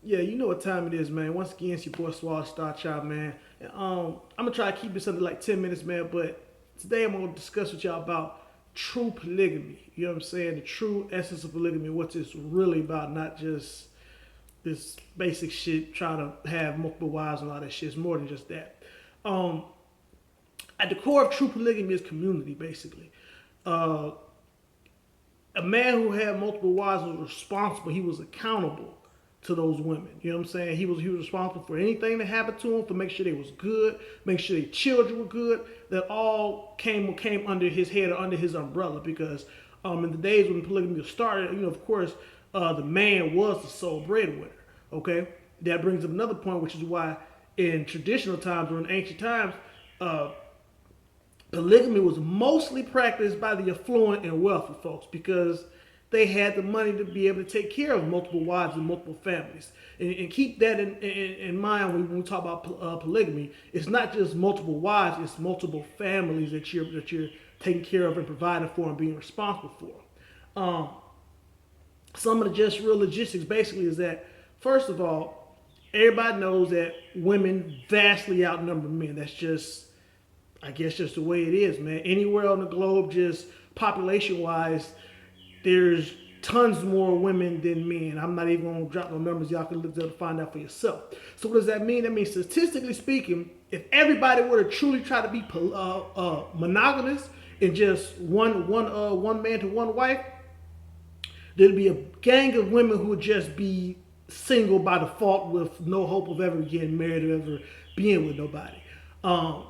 Yeah, you know what time it is, man. Once again, it's your boy Suave Starr Child, man. And, I'm gonna try to keep it something like 10 minutes, man. But today I'm gonna discuss with y'all about true polygamy. You know what I'm saying? The true essence of polygamy, what it's really about, not just this basic shit trying to have multiple wives and all that shit. It's more than just that. Um, at the core of true polygamy is community, basically. Uh, a man who had multiple wives was responsible. He was accountable to those women. You know what I'm saying? He was responsible for anything that happened to them, for make sure they was good, make sure their children were good. That all came under his head or under his umbrella. Because in the days when polygamy was started, of course, the man was the sole breadwinner. Okay, that brings up another point, which is why in traditional times or in ancient times, uh, polygamy was mostly practiced by the affluent and wealthy folks because they had the money to be able to take care of multiple wives and multiple families. And keep that in mind when we talk about polygamy. It's not just multiple wives; it's multiple families that you're taking care of and providing for and being responsible for. Some of the just real logistics basically is that first of all, everybody knows that women vastly outnumber men. That's just, I guess, just the way it is, man. Anywhere on the globe, just population wise, there's tons more women than men. I'm not even going to drop no numbers. Y'all can look there to find out for yourself. So what does that mean? That means statistically speaking, if everybody were to truly try to be monogamous and just one man to one wife, there'd be a gang of women who would just be single by default with no hope of ever getting married or ever being with nobody. Um,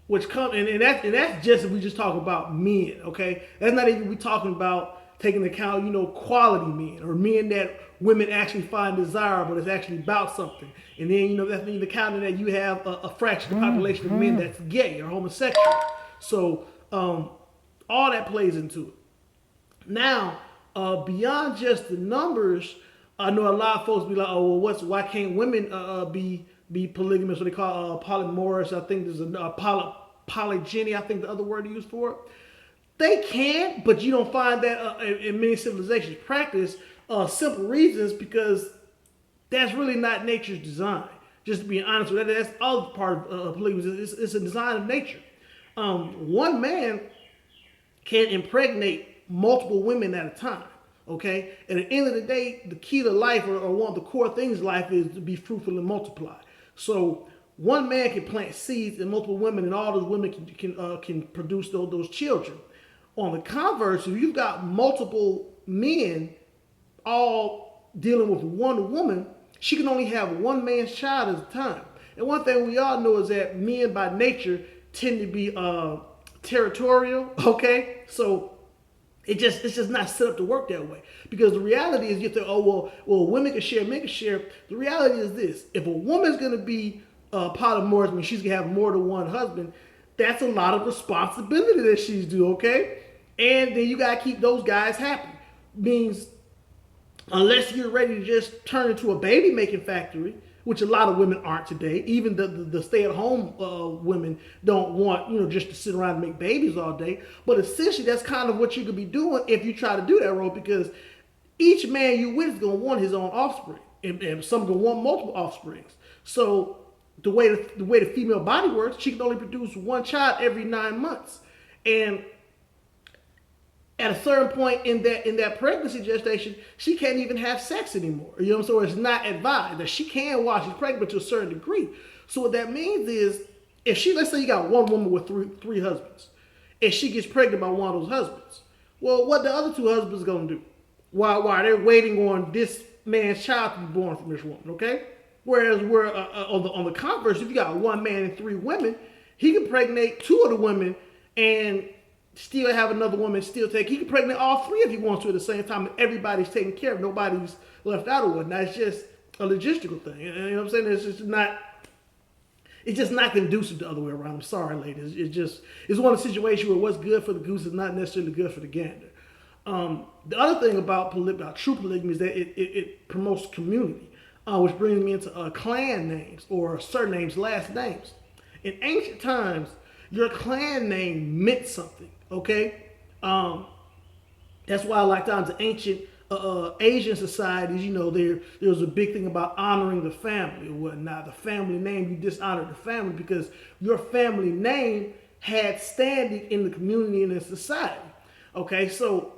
which come and that's just if we just talk about men, okay? That's not even we talking about taking into account, quality men or men that women actually find desirable. It's actually about something. And then that's even counting that you have a fraction of the population of men that's gay or homosexual. So all that plays into it. Now, beyond just the numbers, I know a lot of folks be like, "Oh, well, why can't women be polygamous? What they call polymorous? I think there's a polygyny. I think the other word to use for it. They can, but you don't find that in many civilizations practice. Simple reasons because that's really not nature's design. Just to be honest with you, that's all part of polygamy. It's a design of nature. One man can impregnate multiple women at a time. Okay? And at the end of the day, the key to life or one of the core things in life is to be fruitful and multiply. So one man can plant seeds in multiple women, and all those women can produce those children. On the converse, if you've got multiple men all dealing with one woman, she can only have one man's child at a time. And one thing we all know is that men by nature tend to be territorial. Okay, so it's just not set up to work that way. Because the reality is you think, oh well, women can share, men can share. The reality is this: if a woman's gonna be polymorphous, I mean she's gonna have more than one husband, that's a lot of responsibility that she's due. Okay, and then you gotta keep those guys happy. Means unless you're ready to just turn into a baby making factory, which a lot of women aren't today. Even the stay at home women don't want just to sit around and make babies all day. But essentially, that's kind of what you could be doing if you try to do that role, because each man you with is gonna want his own offspring, and some gonna want multiple offsprings. So the way the female body works, she can only produce one child every 9 months, and at a certain point in that pregnancy gestation, she can't even have sex anymore. You know what I'm saying? So it's not advised that she can while she's pregnant, but to a certain degree. So what that means is, if she, let's say you got one woman with three husbands, and she gets pregnant by one of those husbands, well, what the other two husbands gonna do? While they're waiting on this man's child to be born from this woman, okay? Whereas on the converse, if you got one man and three women, he can pregnate two of the women and still have another woman still take. He can pregnant all three if he wants to at the same time, and everybody's taken care of. Nobody's left out of whatnot. It's just a logistical thing. You know what I'm saying? It's just not conducive the other way around. I'm sorry, ladies. It's one of the situations where what's good for the goose is not necessarily good for the gander. The other thing about true polygamy is that it promotes community, which brings me into clan names or surnames, last names. In ancient times, your clan name meant something. Okay, that's why a lot of times the ancient Asian societies, there's a big thing about honoring the family or whatnot. The family name, you dishonor the family because your family name had standing in the community and in society. Okay, so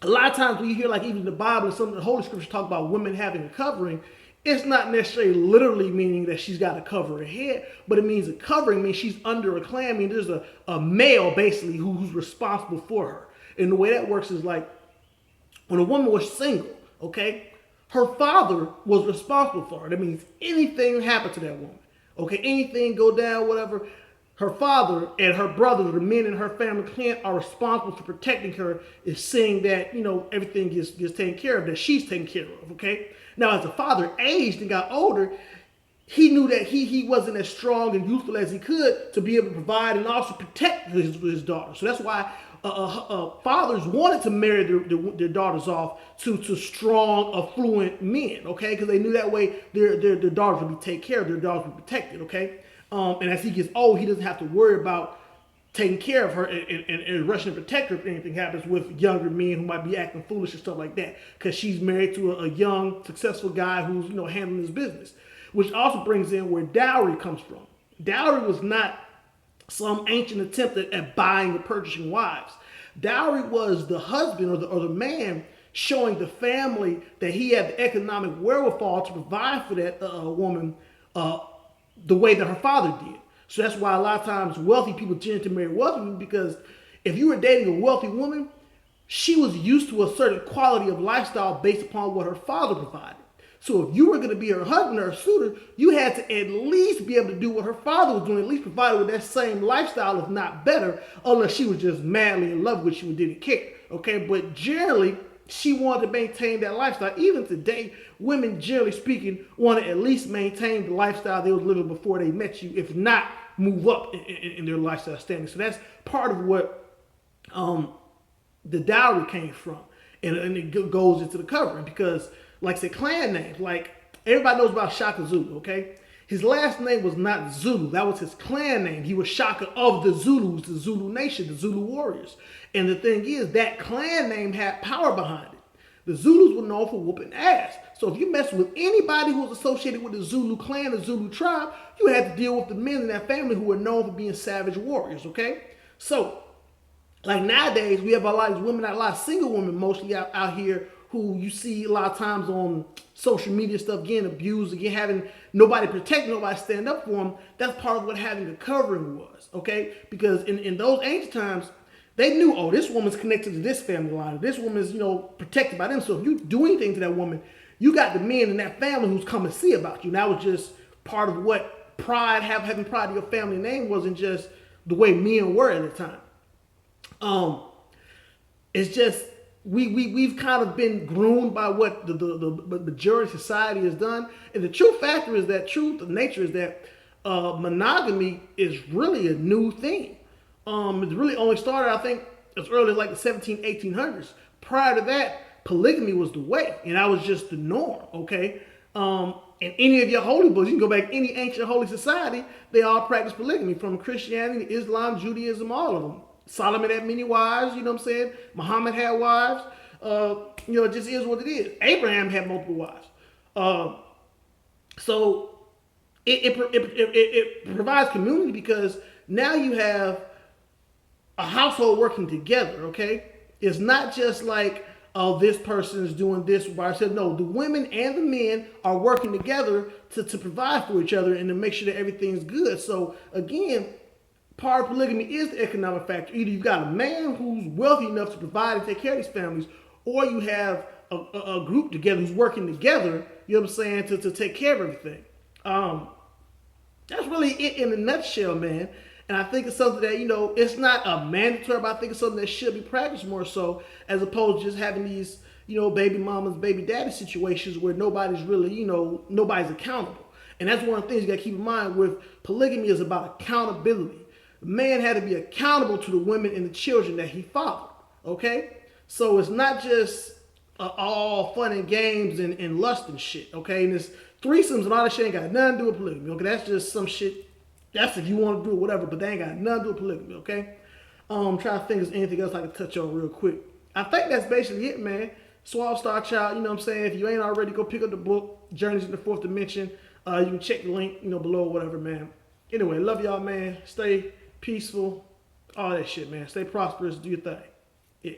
a lot of times when you hear like even the Bible and some of the Holy Scriptures talk about women having a covering, it's not necessarily literally meaning that she's got to cover her head, but it means a covering means she's under a clan. I mean, there's a male basically who's responsible for her. And the way that works is like when a woman was single, okay, her father was responsible for her. That means anything happened to that woman, okay, anything go down, whatever, her father and her brothers, the men in her family clan, are responsible for protecting her, is seeing that, everything gets taken care of, that she's taken care of, okay? Now, as the father aged and got older, he knew that he wasn't as strong and youthful as he could to be able to provide and also protect his daughter. So that's why fathers wanted to marry their daughters off to strong, affluent men, okay? Because they knew that way their daughters would be taken care of, their daughters would be protected, okay? And as he gets old, he doesn't have to worry about taking care of her and rushing to protect her if anything happens with younger men who might be acting foolish and stuff like that. Because she's married to a young, successful guy who's handling his business. Which also brings in where dowry comes from. Dowry was not some ancient attempt at buying or purchasing wives. Dowry was the husband or the man showing the family that he had the economic wherewithal to provide for that woman the way that her father did. So that's why a lot of times wealthy people tend to marry wealthy women, because if you were dating a wealthy woman, she was used to a certain quality of lifestyle based upon what her father provided. So if you were going to be her husband or her suitor, you had to at least be able to do what her father was doing, at least provide her with that same lifestyle, if not better, unless she was just madly in love with you and didn't care. Okay, but generally, she wanted to maintain that lifestyle. Even today, women, generally speaking, want to at least maintain the lifestyle they were living before they met you, if not move up in their lifestyle standing. So that's part of what the dowry came from. And it goes into the covering because, like I said, clan names, like everybody knows about Shaka Zulu, okay? His last name was not Zulu. That was his clan name. He was Shaka of the Zulus, the Zulu nation, the Zulu warriors. And the thing is, that clan name had power behind it. The Zulus were known for whooping ass. So if you mess with anybody who was associated with the Zulu clan, the Zulu tribe, you had to deal with the men in that family who were known for being savage warriors, okay? So, like nowadays, we have a lot of these women, a lot of single women mostly out here who you see a lot of times on social media stuff getting abused, again, having nobody protect, nobody stand up for them. That's part of what having a covering was, okay? Because in those ancient times, they knew, oh, this woman's connected to this family line. This woman's, protected by them. So if you do anything to that woman, you got the men in that family who's come to see about you. And that was just part of what pride, having pride in your family name wasn't just the way men were at the time. It's just, we've kind of been groomed by what the majority of society has done. And the true factor is that the nature is that monogamy is really a new thing. It really only started, I think, as early as like the 1800s. Prior to that, polygamy was the way, and that was just the norm, okay? And any of your holy books, you can go back to any ancient holy society, they all practice polygamy, from Christianity, Islam, Judaism, all of them. Solomon had many wives, you know what I'm saying? Muhammad had wives. It just is what it is. Abraham had multiple wives. So it provides community because now you have a household working together, okay? It's not just like, oh, this person is doing this by herself. No, the women and the men are working together to provide for each other and to make sure that everything's good. So again, part of polygamy is the economic factor. Either you've got a man who's wealthy enough to provide and take care of these families, or you have a group together who's working together, you know what I'm saying, to take care of everything. That's really it in a nutshell, man. And I think it's something that, it's not a mandatory, but I think it's something that should be practiced more so, as opposed to just having these, baby mamas, baby daddy situations where nobody's really, nobody's accountable. And that's one of the things you got to keep in mind with polygamy is about accountability. The man had to be accountable to the women and the children that he fathered, okay? So it's not just all fun and games and lust and shit, okay? And this threesomes and all that shit ain't got nothing to do with polygamy, okay? That's just some shit. That's if you want to do it, whatever, but they ain't got nothing to do with polygamy, okay? I'm trying to think if there's anything else I can touch on real quick. I think that's basically it, man. Suave Starr Child, you know what I'm saying? If you ain't already, go pick up the book, Journeys in the Fourth Dimension. You can check the link, below or whatever, man. Anyway, love y'all, man. Stay peaceful, all that shit, man. Stay prosperous, do your thing. Yeah.